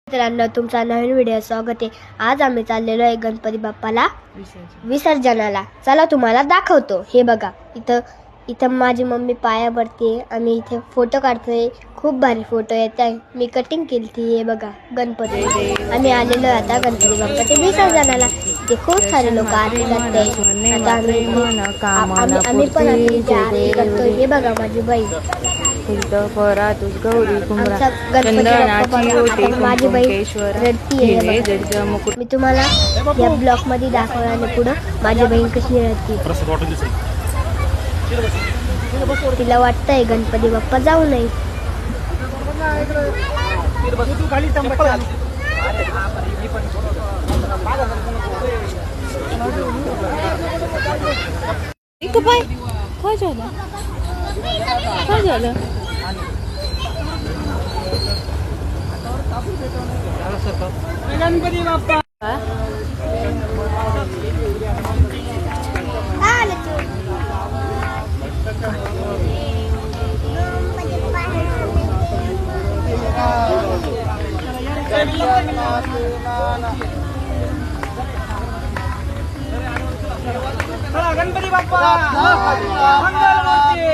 मित्रांनो, तुमचा नवीन व्हिडिओ स्वागत आहे. आज आम्ही चाललेलो आहे गणपती बाप्पाला विसर्जनाला. चला तुम्हाला दाखवतो. हे बघा, इथं माझी मम्मी पाया पडते. आम्ही इथे फोटो काढतोय. खूप भारी फोटो येत आहे. मी कटिंग केली ती. हे बघा गणपती. आम्ही आलेलो आता गणपती बाप्पाच्या विसर्जनाला. ते खूप सारे लोक आरती करते. आता आम्ही पण आरती करतोय. हे बघा माझी बहीण. आमचा गणपती माझी बहीण रडती. मी तुम्हाला या ब्लॉग मध्ये दाखवणार आणि पुढं माझी बहीण कशी रडती. तिला वाटतंय गणपती बाप्पा जाऊ नये. काय झालं? गणपती बाप्पा गणपती बाप्पा मंगलमूर्ती